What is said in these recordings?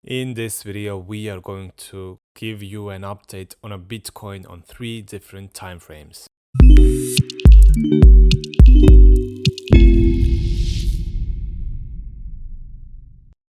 In this video, we are going to give you an update on a Bitcoin on 3 different time frames.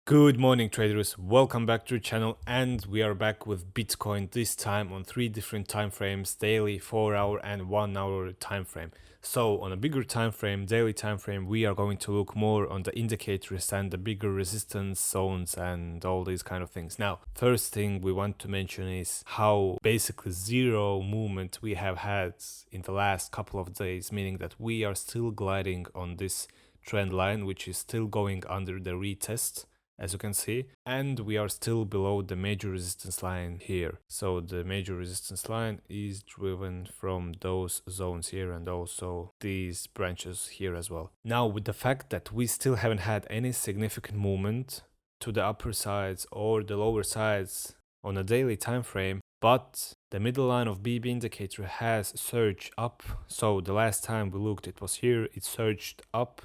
Good morning traders, welcome back to the channel, and we are back with Bitcoin, this time on 3 different time frames: daily, 4-hour and 1-hour time frame. So on a bigger time frame, daily time frame, we are going to look more on the indicators and the bigger resistance zones and all these kind of things. Now, first thing we want to mention is how basically zero movement we have had in the last couple of days, meaning that we are still gliding on this trend line, which is still going under the retest, as you can see, and we are still below the major resistance line here. So the major resistance line is driven from those zones here and also these branches here as well. Now, with the fact that we still haven't had any significant movement to the upper sides or the lower sides on a daily time frame, but the middle line of BB indicator has surged up. So the last time we looked, it was here, it surged up,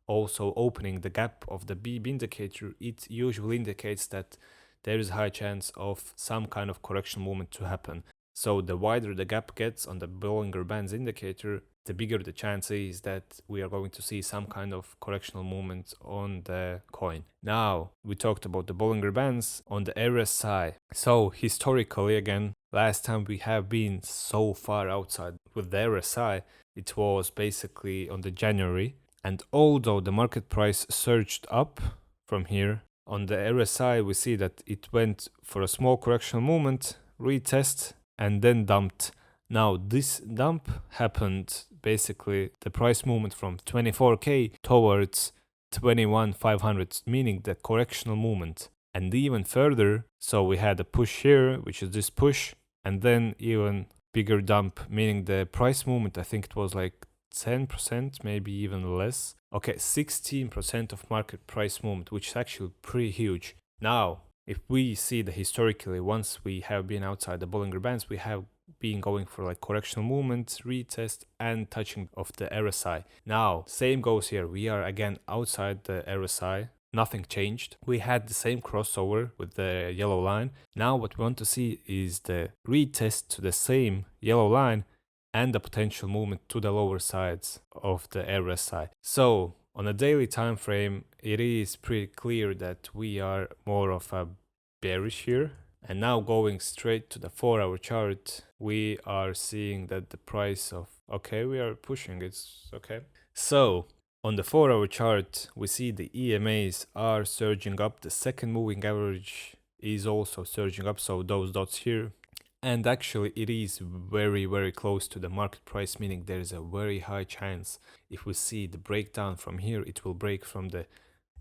also opening the gap of the BB indicator. It usually indicates that there is a high chance of some kind of correction movement to happen. So the wider the gap gets on the Bollinger Bands indicator, the bigger the chance is that we are going to see some kind of correctional movement on the coin. Now, we talked about the Bollinger Bands on the RSI. So historically, again, last time we have been so far outside with the RSI, it was basically on the January. And although the market price surged up from here, on the RSI we see that it went for a small correctional movement, retest, and then dumped. Now this dump happened basically the price movement from 24k towards 21,500, meaning the correctional movement. And even further, so we had a push here, which is this push, and then even bigger dump, meaning the price movement, I think it was like 10%, maybe even less. Okay, 16% of market price movement, which is actually pretty huge. Now, if we see the historically, once we have been outside the Bollinger Bands, we have been going for like correctional movements, retest, and touching of the RSI. Now, same goes here. We are again outside the RSI. Nothing changed. We had the same crossover with the yellow line. Now what we want to see is the retest to the same yellow line and the potential movement to the lower sides of the RSI. So on a daily time frame, it is pretty clear that we are more of a bearish here. And now going straight to the 4-hour chart, we are seeing that the price of, okay, we are pushing, it's okay. So on the 4-hour chart, we see the EMAs are surging up. The second moving average is also surging up. So those dots here. And actually it is very close to the market price, meaning there is a very high chance if we see the breakdown from here, it will break from the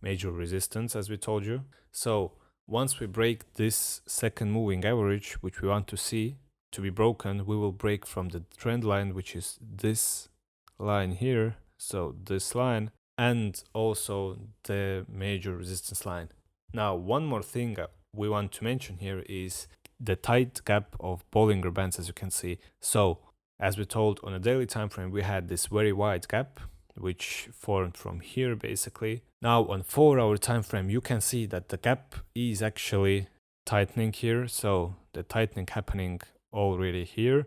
major resistance, as we told you. So once we break this second moving average, which we want to see to be broken, we will break from the trend line, which is this line here, so this line, and also the major resistance line. Now, one more thing we want to mention here is the tight gap of Bollinger Bands, as you can see. So as we told, on a daily time frame we had this very wide gap which formed from here basically. Now on 4-hour time frame you can see that the gap is actually tightening here, so the tightening happening already here.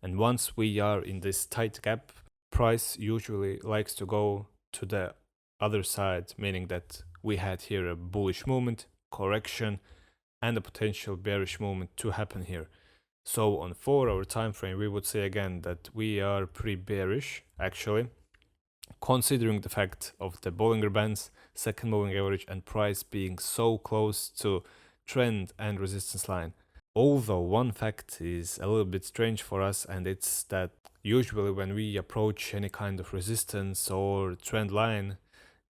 And once we are in this tight gap, price usually likes to go to the other side, meaning that we had here a bullish movement, correction, and a potential bearish movement to happen here. So on 4-hour time frame we would say again that we are pretty bearish actually, considering the fact of the Bollinger Bands, second moving average, and price being so close to trend and resistance line. Although one fact is a little bit strange for us, and it's that usually when we approach any kind of resistance or trend line,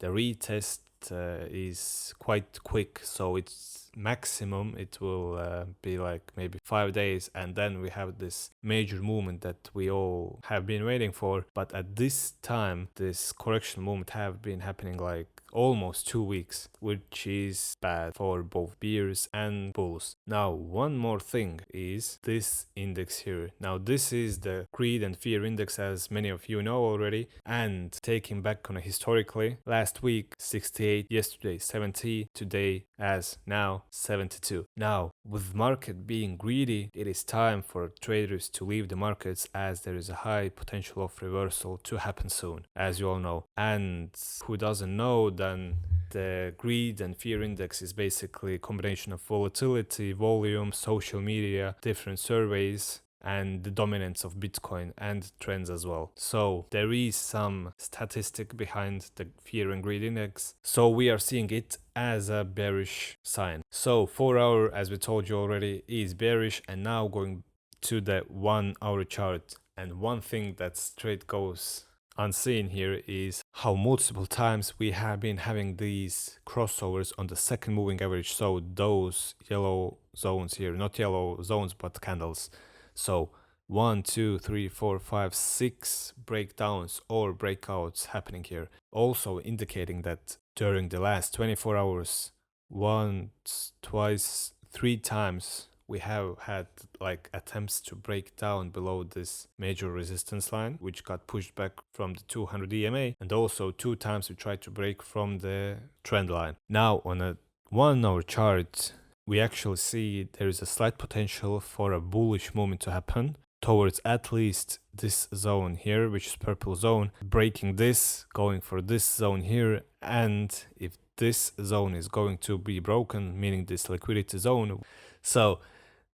the retest is quite quick. So it's maximum it will be like maybe 5 days, and then we have this major movement that we all have been waiting for. But at this time this correction movement have been happening like almost 2 weeks, which is bad for both bears and bulls. Now one more thing is this index here. Now this is the greed and fear index, as many of you know already, and taking back on a historically, last week 68, yesterday 70, today as now 72. Now, with market being greedy, it is time for traders to leave the markets, as there is a high potential of reversal to happen soon, as you all know. And who doesn't know, then the greed and fear index is basically a combination of volatility, volume, social media, different surveys, and the dominance of Bitcoin and trends as well. So there is some statistic behind the fear and greed index. So we are seeing it as a bearish sign. So 4 hour, as we told you already, is bearish. And now going to the 1 hour chart. And one thing that straight goes unseen here is how multiple times we have been having these crossovers on the second moving average. So those yellow zones here, not yellow zones, but candles. So 1, 2, 3, 4, 5, 6 breakdowns or breakouts happening here. Also indicating that during the last 24 hours, once, twice, 3 times, we have had like attempts to break down below this major resistance line, which got pushed back from the 200 EMA, and also 2 times we tried to break from the trend line. Now on a 1 hour chart, we actually see there is a slight potential for a bullish movement to happen towards at least this zone here, which is purple zone, breaking this, going for this zone here. And if this zone is going to be broken, meaning this liquidity zone, so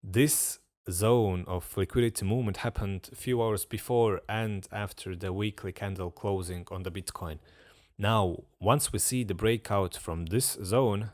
this zone of liquidity movement happened a few hours before and after the weekly candle closing on the Bitcoin. Now, once we see the breakout from this zone,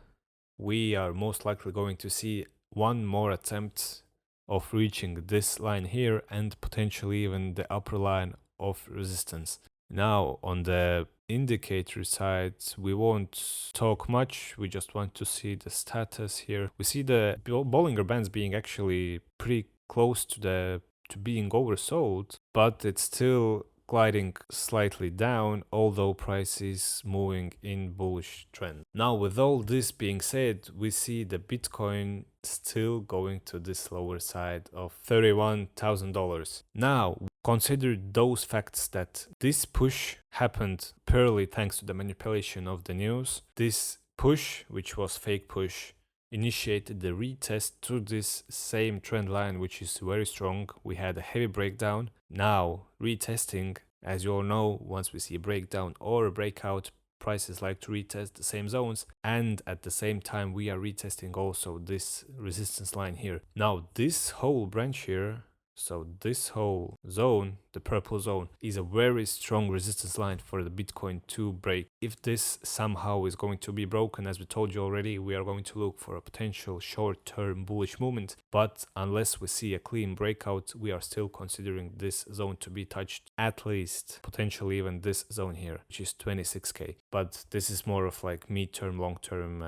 we are most likely going to see one more attempt of reaching this line here and potentially even the upper line of resistance. Now, on the indicator side, we won't talk much. We just want to see the status here. We see the Bollinger Bands being actually pretty close to being oversold, but it's still gliding slightly down, although price is moving in bullish trend. Now, with all this being said, we see the Bitcoin still going to this lower side of $31,000. Now, consider those facts that this push happened purely thanks to the manipulation of the news. This push, which was fake push, initiated the retest to this same trend line, which is very strong. We had a heavy breakdown. Now retesting, as you all know, once we see a breakdown or a breakout, prices like to retest the same zones, and at the same time we are retesting also this resistance line here. Now this whole branch here, so this whole zone, the purple zone, is a very strong resistance line for the Bitcoin to break. If this somehow is going to be broken, as we told you already, we are going to look for a potential short-term bullish movement. But unless we see a clean breakout, we are still considering this zone to be touched, at least potentially even this zone here, which is 26k. But this is more of like mid-term, long-term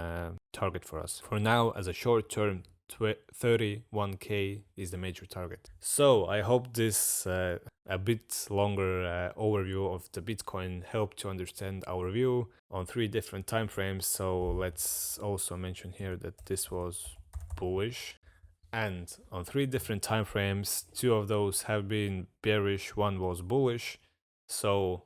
target for us. For now, as a short-term, 31k is the major target. So I hope this a bit longer overview of the Bitcoin helped to understand our view on 3 different time frames. So let's also mention here that this was bullish, and on 3 different time frames, 2 of those have been bearish, 1 was bullish. So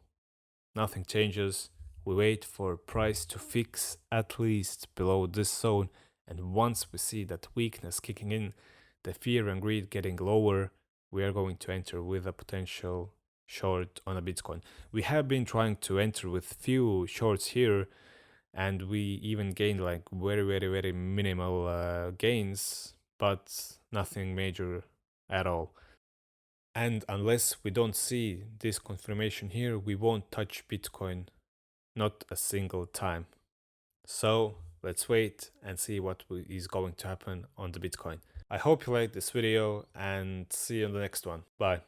nothing changes. We wait for price to fix at least below this zone. And once we see that weakness kicking in, the fear and greed getting lower, we are going to enter with a potential short on a Bitcoin. We have been trying to enter with few shorts here, and we even gained like very minimal gains, but nothing major at all. And unless we don't see this confirmation here, we won't touch Bitcoin, not a single time. So let's wait and see what is going to happen on the Bitcoin. I hope you liked this video and see you on the next one. Bye.